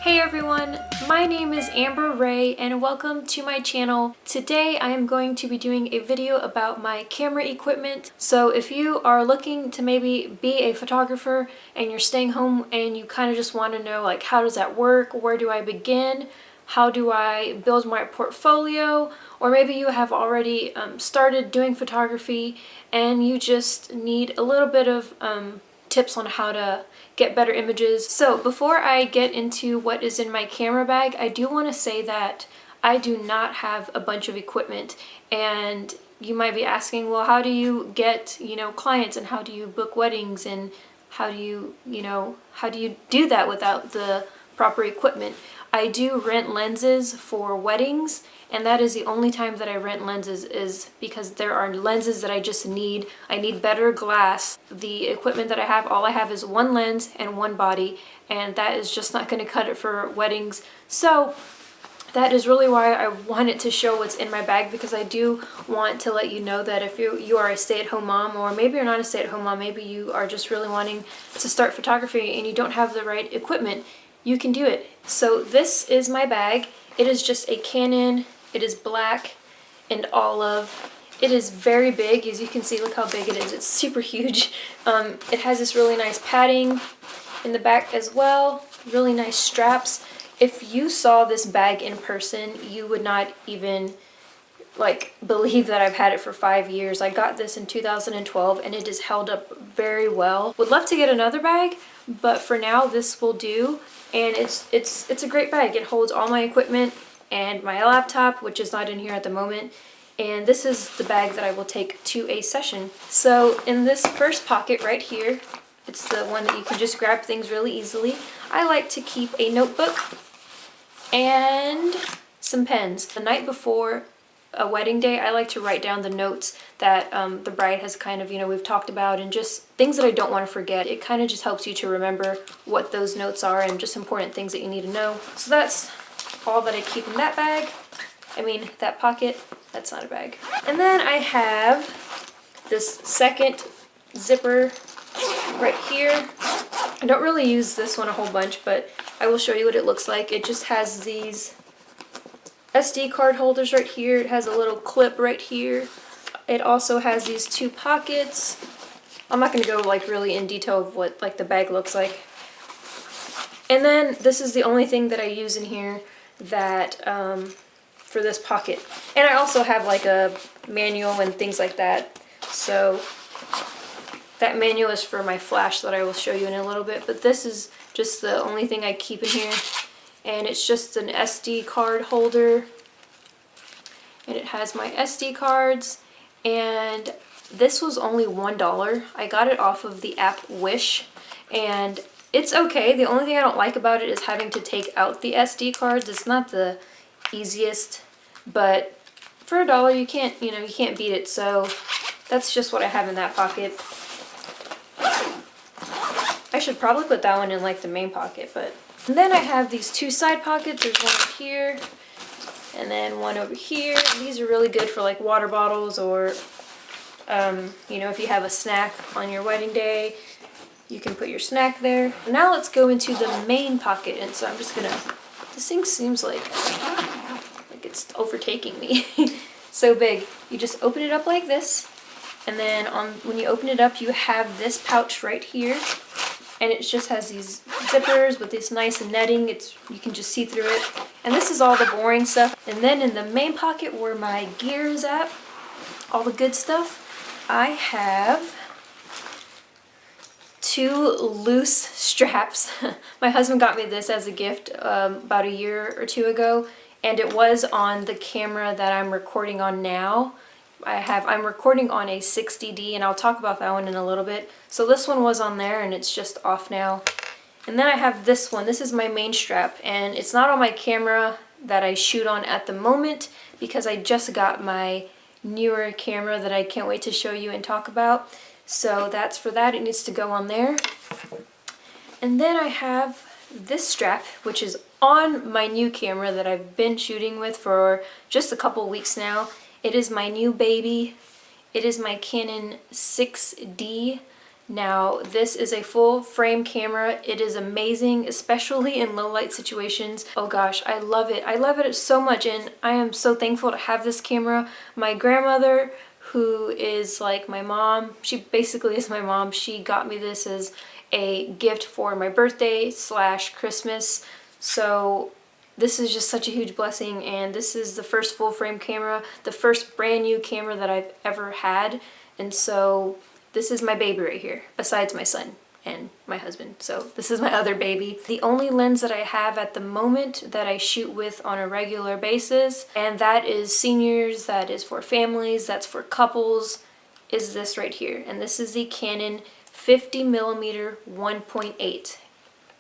Hey everyone, my name is Amber Ray and welcome to my channel. Today I am going to be doing a video about my camera equipment. So if you are looking to maybe be a photographer and you're staying home and you kind of just want to know like how does that work, where do I begin, how do I build my portfolio, or maybe you have already started doing photography and you just need a little bit of tips on how to get better images. So before I get into what is in my camera bag, I do want to say that I do not have a bunch of equipment, and you might be asking, well, how do you get, clients, and how do you book weddings, and how do you do that without the proper equipment? I do rent lenses for weddings, and that is the only time that I rent lenses is because there are lenses that I just need. I need better glass. The equipment that I have, all I have is one lens and one body, and that is just not going to cut it for weddings. So that is really why I wanted to show what's in my bag, because I do want to let you know that if you are a stay-at-home mom, or maybe you're not a stay-at-home mom, maybe you are just really wanting to start photography and you don't have the right equipment, you can do it. So this is my bag. It is just a Canon. It is black and olive. It is very big, as you can see. Look how big it is. It's super huge. It has this really nice padding in the back as well. Really nice straps. If you saw this bag in person, you would not even believe that I've had it for 5 years. I got this in 2012 and it has held up very well. Would love to get another bag, but for now this will do. And it's a great bag. It holds all my equipment and my laptop, which is not in here at the moment. And this is the bag that I will take to a session. So in this first pocket right here, it's the one that you can just grab things really easily. I like to keep a notebook and some pens. The night before a wedding day, I like to write down the notes that the bride has kind of, we've talked about, and just things that I don't want to forget. It kind of just helps you to remember what those notes are and just important things that you need to know. So that's all that I keep in that bag. That pocket. That's not a bag. And then I have this second zipper right here. I don't really use this one a whole bunch, but I will show you what it looks like. It just has these SD card holders right here. It has a little clip right here. It also has these two pockets. I'm not going to go really in detail of what the bag looks like. And then this is the only thing that I use in here that for this pocket. And I also have a manual and things like that. So that manual is for my flash that I will show you in a little bit. But this is just the only thing I keep in here. And it's just an SD card holder, and it has my SD cards, and this was only $1. I got it off of the app Wish, and it's okay. The only thing I don't like about it is having to take out the SD cards. It's not the easiest, but for $1 you can't beat it. So that's just what I have in that pocket. I should probably put that one in the main pocket, but. And then I have these two side pockets. There's one up here and then one over here. These are really good for water bottles, or if you have a snack on your wedding day, you can put your snack there. Now let's go into the main pocket. And so I'm just gonna, this thing seems like it's overtaking me. So big. You just open it up like this, and then when you open it up, you have this pouch right here. And it just has these zippers with this nice netting. You can just see through it. And this is all the boring stuff. And then in the main pocket where my gear is at, all the good stuff, I have two loose straps. My husband got me this as a gift about a year or two ago. And it was on the camera that I'm recording on now. I'm recording on a 60D, and I'll talk about that one in a little bit. So this one was on there and it's just off now. And then I have this one. This is my main strap, and it's not on my camera that I shoot on at the moment because I just got my newer camera that I can't wait to show you and talk about. So that's for that. It needs to go on there. And then I have this strap, which is on my new camera that I've been shooting with for just a couple weeks now. It is my new baby. It is my Canon 6D Now, this is a full frame camera. It is amazing, especially in low light situations. Oh gosh, I love it. I love it so much, and I am so thankful to have this camera. My grandmother, who is like my mom, she basically is my mom, she got me this as a gift for my birthday / Christmas. So this is just such a huge blessing, and this is the first full frame camera, the first brand new camera that I've ever had. And so this is my baby right here, besides my son and my husband. So this is my other baby. The only lens that I have at the moment that I shoot with on a regular basis, and that is seniors, that is for families, that's for couples, is this right here. And this is the Canon 50mm 1.8.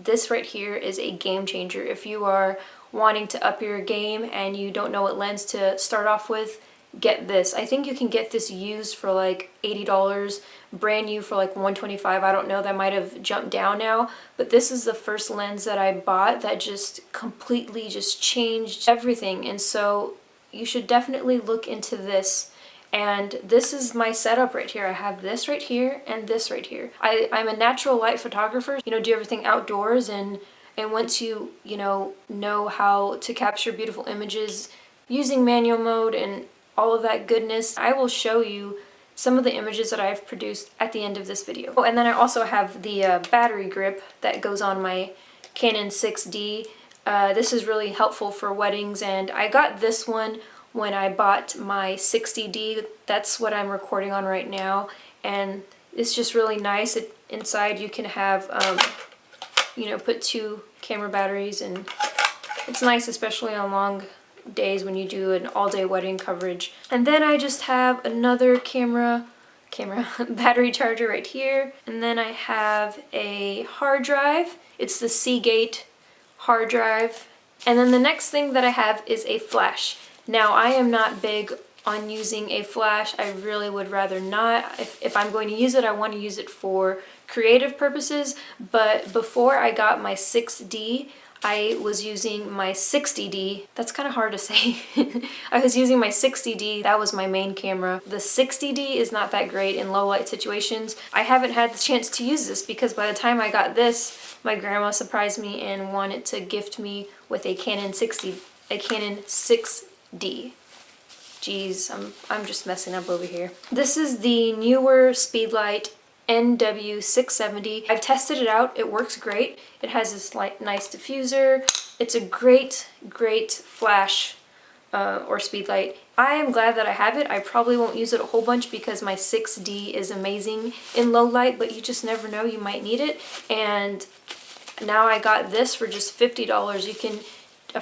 This right here is a game changer. If you are wanting to up your game and you don't know what lens to start off with, get this. I think you can get this used for like $80, brand new for like $125. I don't know, that might have jumped down now, but this is the first lens that I bought that just completely just changed everything. And so you should definitely look into this. And this is my setup right here. I have this right here and this right here. I'm a natural light photographer, do everything outdoors, and once you know how to capture beautiful images using manual mode and all of that goodness, I will show you some of the images that I've produced at the end of this video. Oh, and then I also have the battery grip that goes on my Canon 6D. This is really helpful for weddings, and I got this one when I bought my 60D. That's what I'm recording on right now, and it's just really nice. Inside you can have, put 2 camera batteries, and it's nice, especially on long days when you do an all-day wedding coverage. And then I just have another camera battery charger right here, and then I have a hard drive. It's the Seagate hard drive. And then the next thing that I have is a flash. Now, I am not big on using a flash. I really would rather not. If I'm going to use it, I want to use it for creative purposes. But before I got my 6D, I was using my 60D. That's kind of hard to say. I was using my 60D. That was my main camera. The 60D is not that great in low light situations. I haven't had the chance to use this because by the time I got this, my grandma surprised me and wanted to gift me with a Canon 6D. Jeez, I'm just messing up over here. This is the newer Speedlight NW670. I've tested it out. It works great. It has this nice diffuser. It's a great flash or Speedlight. I am glad that I have it. I probably won't use it a whole bunch because my 6D is amazing in low light, but you just never know, you might need it. And now I got this for just $50. You can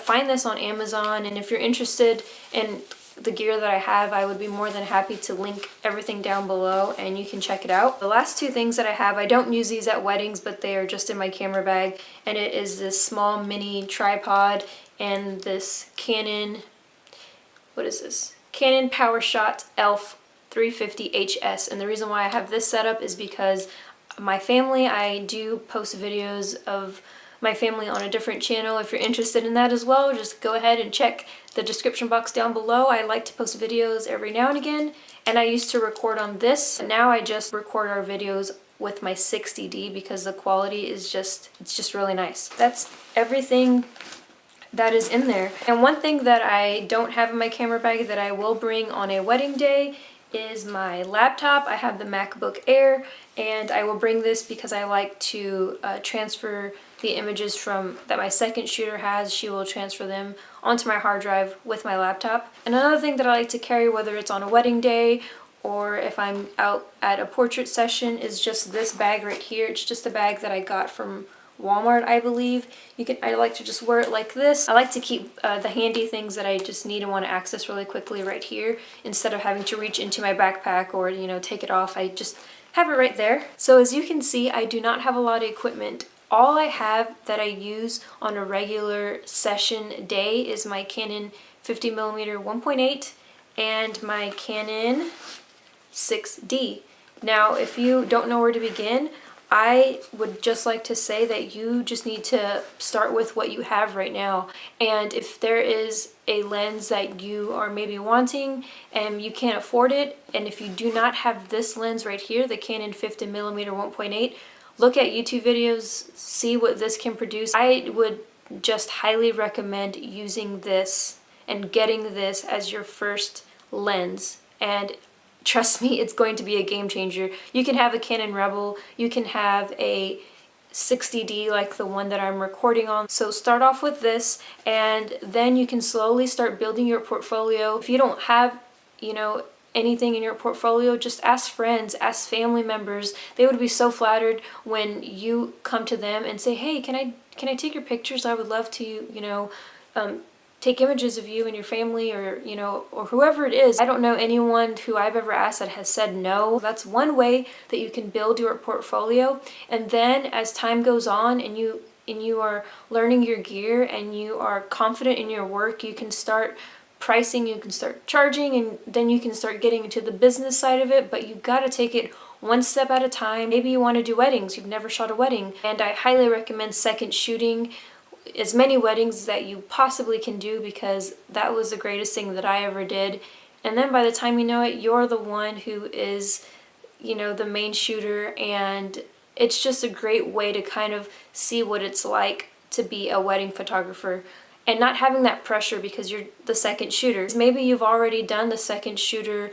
find this on Amazon, and if you're interested in the gear that I have, I would be more than happy to link everything down below and you can check it out. The last 2 things that I have, I don't use these at weddings, but they are just in my camera bag, and it is this small mini tripod and this Canon, what is this? Canon PowerShot ELPH 350 HS. And the reason why I have this setup is because my family, I do post videos of my family on a different channel. If you're interested in that as well, just go ahead and check the description box down below. I like to post videos every now and again, and I used to record on this. Now I just record our videos with my 60D because the quality is it's just really nice. That's everything that is in there. And one thing that I don't have in my camera bag that I will bring on a wedding day is my laptop. I have the MacBook Air, and I will bring this because I like to transfer the images that my second shooter has. She will transfer them onto my hard drive with my laptop. And another thing that I like to carry, whether it's on a wedding day or if I'm out at a portrait session, is just this bag right here. It's just a bag that I got from Walmart, I believe. I like to just wear it like this. I like to keep the handy things that I just need and want to access really quickly right here, instead of having to reach into my backpack or take it off. I just have it right there. So as you can see, I do not have a lot of equipment. All I have that I use on a regular session day is my Canon 50mm 1.8 and my Canon 6D. Now, if you don't know where to begin, I would just like to say that you just need to start with what you have right now. And if there is a lens that you are maybe wanting and you can't afford it, and if you do not have this lens right here, the Canon 50mm 1.8, look at YouTube videos, see what this can produce. I would just highly recommend using this and getting this as your first lens. And trust me, it's going to be a game changer. You can have a Canon Rebel, you can have a 60D like the one that I'm recording on. So start off with this, and then you can slowly start building your portfolio. If you don't have, anything in your portfolio, just ask friends, ask family members. They would be so flattered when you come to them and say, hey, can I take your pictures? I would love to, take images of you and your family, or or whoever it is. I don't know anyone who I've ever asked that has said no. That's one way that you can build your portfolio. And then as time goes on and you are learning your gear and you are confident in your work, you can start pricing, you can start charging, and then you can start getting into the business side of it. But you got to take it one step at a time. Maybe you want to do weddings, you've never shot a wedding, and I highly recommend second shooting as many weddings that you possibly can do, because that was the greatest thing that I ever did. And then by the time you know it, you're the one who is, the main shooter, and it's just a great way to kind of see what it's like to be a wedding photographer and not having that pressure because you're the second shooter. Maybe you've already done the second shooter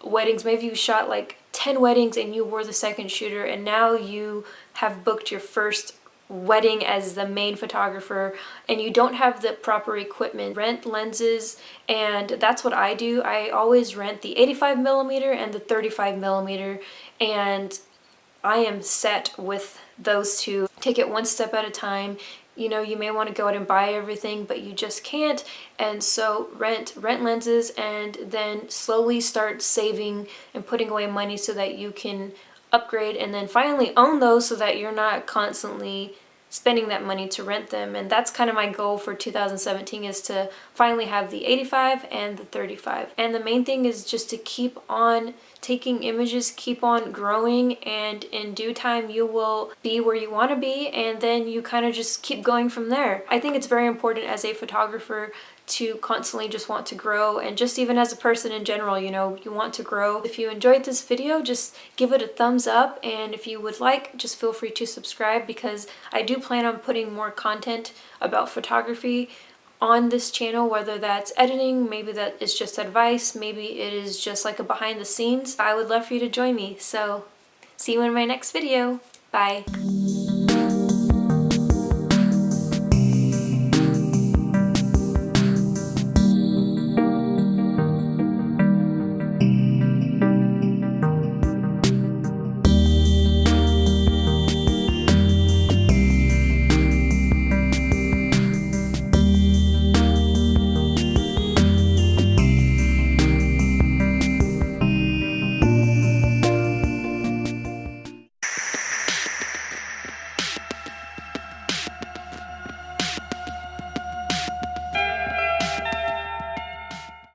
weddings. Maybe you shot like 10 weddings and you were the second shooter, and now you have booked your first wedding as the main photographer and you don't have the proper equipment. Rent lenses, and that's what I do. I always rent the 85mm and the 35mm, and I am set with those two. Take it one step at a time. You may want to go out and buy everything, but you just can't. And so rent lenses, and then slowly start saving and putting away money so that you can upgrade and then finally own those, so that you're not constantly spending that money to rent them. And that's kind of my goal for 2017, is to finally have the 85 and the 35. And the main thing is just to keep on taking images, keep on growing, and in due time you will be where you want to be, and then you kind of just keep going from there. I think it's very important as a photographer to constantly just want to grow, and just even as a person in general, you want to grow. If you enjoyed this video, just give it a thumbs up, and if you would like, just feel free to subscribe, because I do plan on putting more content about photography on this channel, whether that's editing, maybe that is just advice, maybe it is just like a behind the scenes. I would love for you to join me. So see you in my next video. Bye.